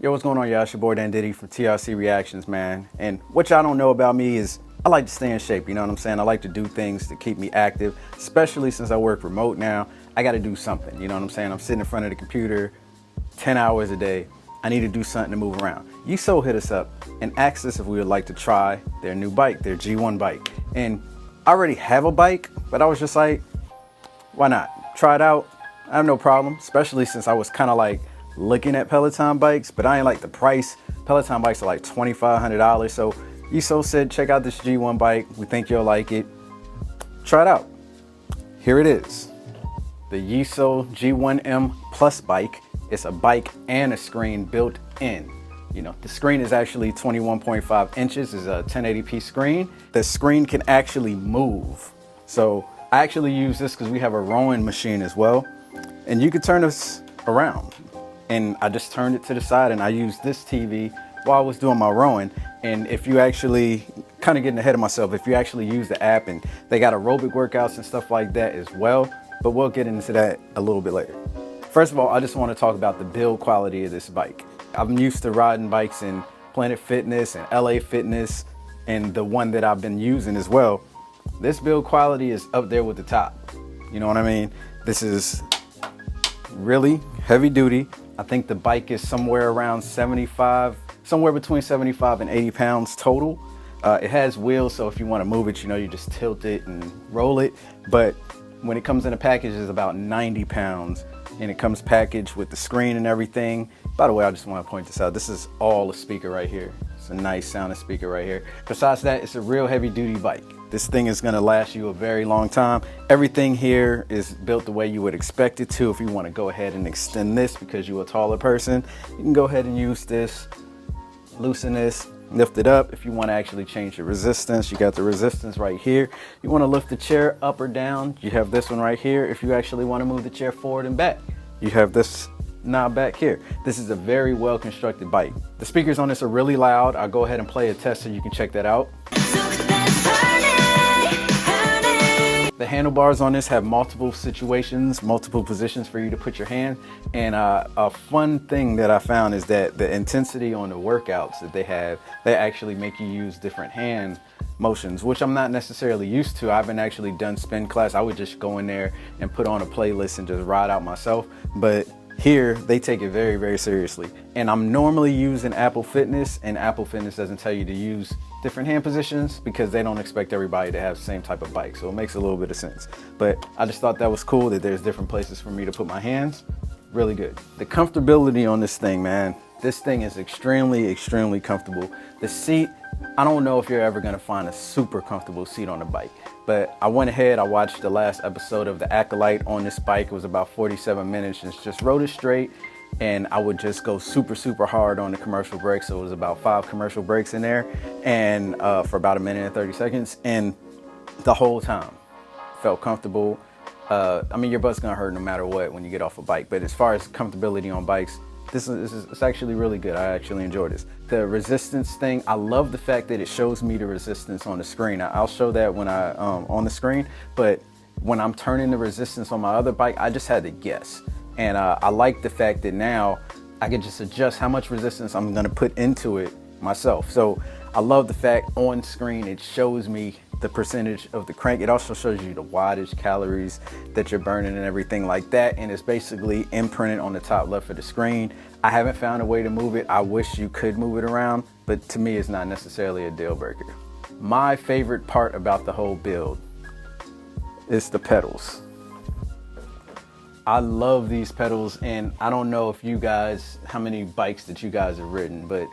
Yo, what's going on, y'all? It's your boy Dan Diddy from TRC Reactions, man. And what y'all don't know about me is I like to stay in shape, you know what I'm saying? I like to do things to keep me active, especially since I work remote now. I got to do something, you know what I'm saying? I'm sitting in front of the computer 10 hours a day. I need to do something to move around. Yesoul hit us up and asked us if we would like to try their new bike, their G1 bike. And I already have a bike, but I was just like, why not? Try it out. I have no problem, especially since I was kind of like looking at Peloton bikes, but I ain't like the price. Peloton bikes are like $2,500. So Yesoul said, check out this G1 bike. We think you'll like it. Try it out. Here it is. The Yesoul G1M Plus bike. It's a bike and a screen built in. You know, the screen is actually 21.5 inches. It's a 1080p screen. The screen can actually move. So I actually use this because we have a rowing machine as well. And you can turn this around. And I just turned it to the side and I used this TV while I was doing my rowing. And if you actually, kind of getting ahead of myself, if you actually use the app, and they got aerobic workouts and stuff like that as well, but we'll get into that a little bit later. First of all, I just want to talk about the build quality of this bike. I'm used to riding bikes in Planet Fitness and LA Fitness and the one that I've been using as well. This build quality is up there with the top. You know what I mean? This is really heavy duty. I think the bike is somewhere around somewhere between 75 and 80 pounds total. It has wheels, so if you want to move it, you know, you just tilt it and roll it. But when it comes in a package, it's about 90 pounds. And it comes packaged with the screen and everything. By the way, I just want to point this out. This is all a speaker right here. It's a nice sounding speaker right here. Besides that, it's a real heavy duty bike. This thing is going to last you a very long time. Everything here is built the way you would expect it to. If you want to go ahead and extend this because you're a taller person, you can go ahead and use this, loosen this, lift it up. If you want to actually change the resistance, you got the resistance right here. You want to lift the chair up or down, you have this one right here. If you actually want to move the chair forward and back, you have this knob back here. This is a very well constructed bike. The speakers on this are really loud. I'll go ahead and play a test so you can check that out. The handlebars on this have multiple situations, multiple positions for you to put your hand. And a fun thing that I found is that the intensity on the workouts that they have, they actually make you use different hand motions, which I'm not necessarily used to. I haven't actually done spin class. I would just go in there and put on a playlist and just ride out myself. But here, they take it very, very seriously. And I'm normally using Apple Fitness, and Apple Fitness doesn't tell you to use different hand positions because they don't expect everybody to have the same type of bike. So it makes a little bit of sense. But I just thought that was cool that there's different places for me to put my hands. Really good. The comfortability on this thing, man. This thing is extremely, extremely comfortable. The seat, I don't know if you're ever gonna find a super comfortable seat on a bike, but I went ahead, I watched the last episode of The Acolyte on this bike. It was about 47 minutes, and it's just rode it straight, and I would just go super, super hard on the commercial brakes. So it was about 5 commercial brakes in there, and for about 1 minute and 30 seconds, and the whole time felt comfortable. I mean, your butt's gonna hurt no matter what when you get off a bike, but as far as comfortability on bikes, it's actually really good. I actually enjoy this. The resistance thing, I love the fact that it shows me the resistance on the screen. I'll show that when on the screen, but when I'm turning the resistance on my other bike, I just had to guess. And I like the fact that now I can just adjust how much resistance I'm gonna put into it myself. So I love the fact on screen it shows me the percentage of the crank. It also shows you the wattage, calories that you're burning and everything like that. And it's basically imprinted on the top left of the screen. I haven't found a way to move it. I wish you could move it around, but to me, it's not necessarily a deal breaker. My favorite part about the whole build is the pedals. I love these pedals, and I don't know if you guys, how many bikes that you guys have ridden, but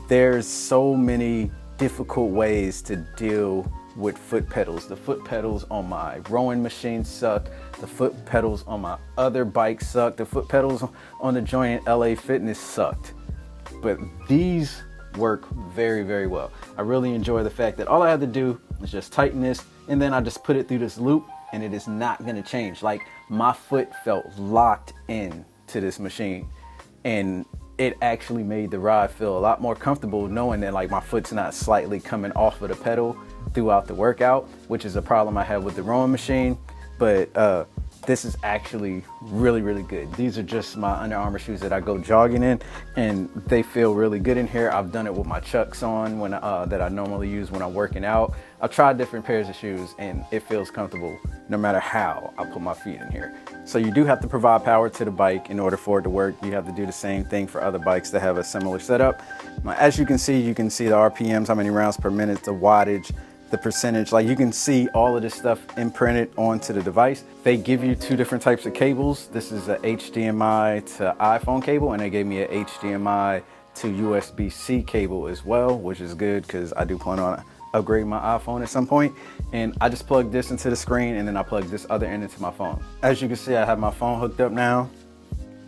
there's so many difficult ways to deal with foot pedals. The foot pedals on my rowing machine suck. The foot pedals on my other bike suck. The foot pedals on the joint in LA Fitness sucked. But these work very, very well. I really enjoy the fact that all I have to do is just tighten this, and then I just put it through this loop, and it is not gonna change. Like, my foot felt locked in to this machine, and it actually made the ride feel a lot more comfortable knowing that like my foot's not slightly coming off of the pedal throughout the workout, which is a problem I have with the rowing machine. But this is actually really, really good. These are just my Under Armour shoes that I go jogging in, and they feel really good in here. I've done it with my Chucks on when that I normally use when I'm working out. I've tried different pairs of shoes and it feels comfortable no matter how I put my feet in here. So you do have to provide power to the bike in order for it to work. You have to do the same thing for other bikes that have a similar setup. As you can see the RPMs, how many rounds per minute, the wattage, the percentage, like you can see all of this stuff imprinted onto the device. They give you two different types of cables. This is a HDMI to iPhone cable, and they gave me a HDMI to USB-C cable as well, which is good because I do plan on upgrading my iPhone at some point. And I just plug this into the screen, and then I plug this other end into my phone. As you can see, I have my phone hooked up now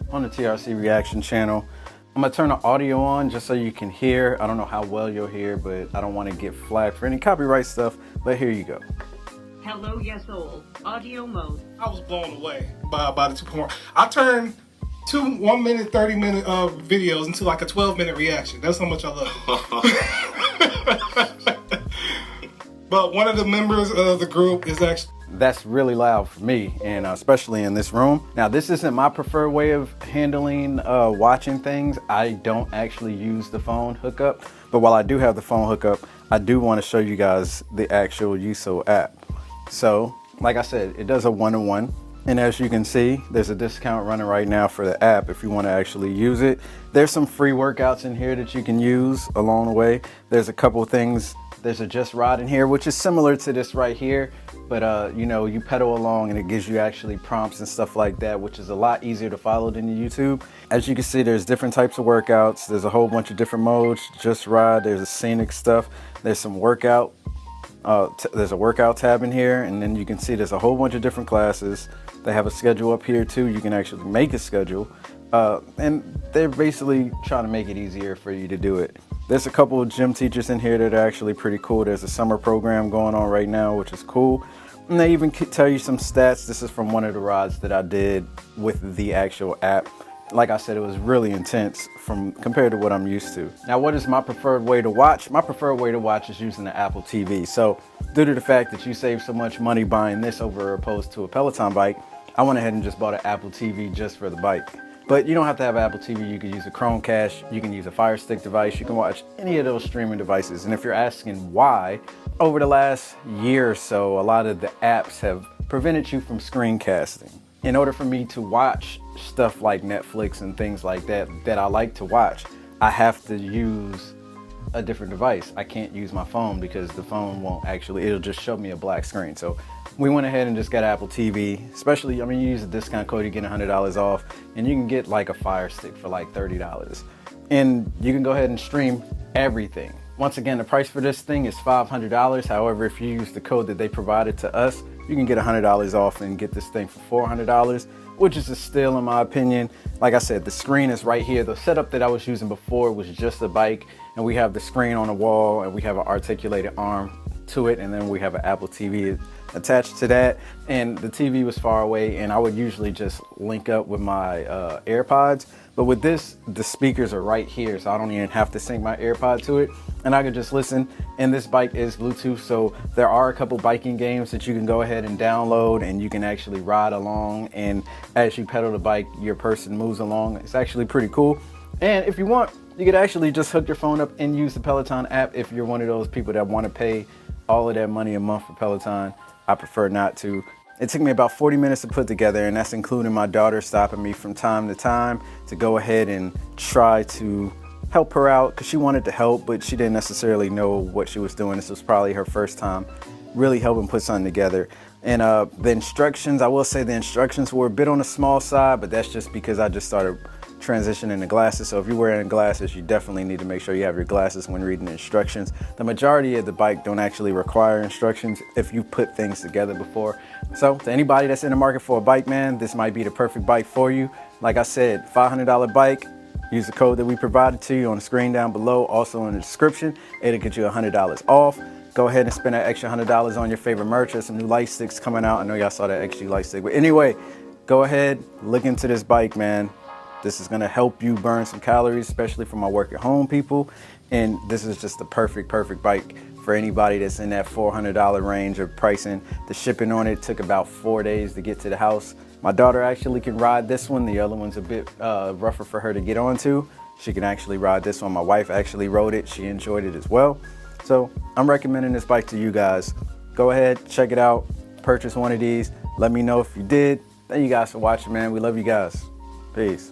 on the TRC Reaction channel. I'm gonna turn the audio on just so you can hear. I don't know how well you'll hear, but I don't want to get flagged for any copyright stuff, but here you go. Hello, Yesoul. Audio mode. I was blown away by the 2.1. I turned 2 1 minute, 30 minute videos into like a 12-minute reaction. That's how much I love it. But one of the members of the group is actually... That's really loud for me, and especially in this room. Now, this isn't my preferred way of handling watching things. I don't actually use the phone hookup, but while I do have the phone hookup, I do want to show you guys the actual Yesoul app. So, like I said, it does a 1-to-1, and as you can see, there's a discount running right now for the app if you want to actually use it. There's some free workouts in here that you can use along the way. There's a couple of things. There's a Just Ride in here, which is similar to this right here, but you know, you pedal along and it gives you actually prompts and stuff like that, which is a lot easier to follow than your YouTube. As you can see, there's different types of workouts. There's a whole bunch of different modes. Just Ride, there's a scenic stuff. There's some workout. There's a workout tab in here, and then you can see there's a whole bunch of different classes. They have a schedule up here too. You can actually make a schedule, and they're basically trying to make it easier for you to do it. There's a couple of gym teachers in here that are actually pretty cool. There's a summer program going on right now, which is cool. And they even tell you some stats. This is from one of the rides that I did with the actual app. Like I said, it was really intense compared to what I'm used to. Now, what is my preferred way to watch? My preferred way to watch is using the Apple TV. So due to the fact that you save so much money buying this over opposed to a Peloton bike, I went ahead and just bought an Apple TV just for the bike. But you don't have to have an Apple TV. You can use a Chromecast, you can use a Fire Stick device, you can watch any of those streaming devices. And if you're asking why, over the last year or so, a lot of the apps have prevented you from screencasting. In order for me to watch stuff like Netflix and things like that I like to watch, I have to use a different device. I can't use my phone because the phone won't actually, it'll just show me a black screen. So we went ahead and just got Apple TV, especially, I mean, you use a discount code, you get $100 off, and you can get like a Fire Stick for like $30. And you can go ahead and stream everything. Once again, the price for this thing is $500. However, if you use the code that they provided to us, you can get $100 off and get this thing for $400, which is a steal in my opinion. Like I said, the screen is right here. The setup that I was using before was just a bike, and we have the screen on the wall, and we have an articulated arm to it, and then we have an Apple TV attached to that, and the TV was far away, and I would usually just link up with my AirPods, but with this, the speakers are right here, so I don't even have to sync my AirPod to it, and I could just listen. And this bike is Bluetooth, so there are a couple biking games that you can go ahead and download, and you can actually ride along, and as you pedal the bike, your person moves along. It's actually pretty cool. And if you want, you could actually just hook your phone up and use the Peloton app if you're one of those people that want to pay all of that money a month for Peloton. I prefer not to. It took me about 40 minutes to put together, and that's including my daughter stopping me from time to time to go ahead and try to help her out, because she wanted to help, but she didn't necessarily know what she was doing. This was probably her first time really helping put something together. And the instructions, I will say the instructions were a bit on the small side, but that's just because I just started transitioning to glasses. So if you're wearing glasses, you definitely need to make sure you have your glasses when reading the instructions. The majority of the bike don't actually require instructions if you put things together before. So to anybody that's in the market for a bike, man, this might be the perfect bike for you. Like I said, $500 bike. Use the code that we provided to you on the screen down below, also in the description. It'll get you $100 off. Go ahead and spend that extra $100 on your favorite merch. There's some new light sticks coming out. I know y'all saw that XG light stick, but anyway, go ahead, look into this bike, man. This is gonna help you burn some calories, especially for my work at home people. And this is just the perfect bike for anybody that's in that $400 range of pricing. The shipping on it took about 4 days to get to the house. My daughter actually can ride this one. The other one's a bit rougher for her to get onto. She can actually ride this one. My wife actually rode it. She enjoyed it as well. So I'm recommending this bike to you guys. Go ahead, check it out, purchase one of these. Let me know if you did. Thank you guys for watching, man. We love you guys. Peace.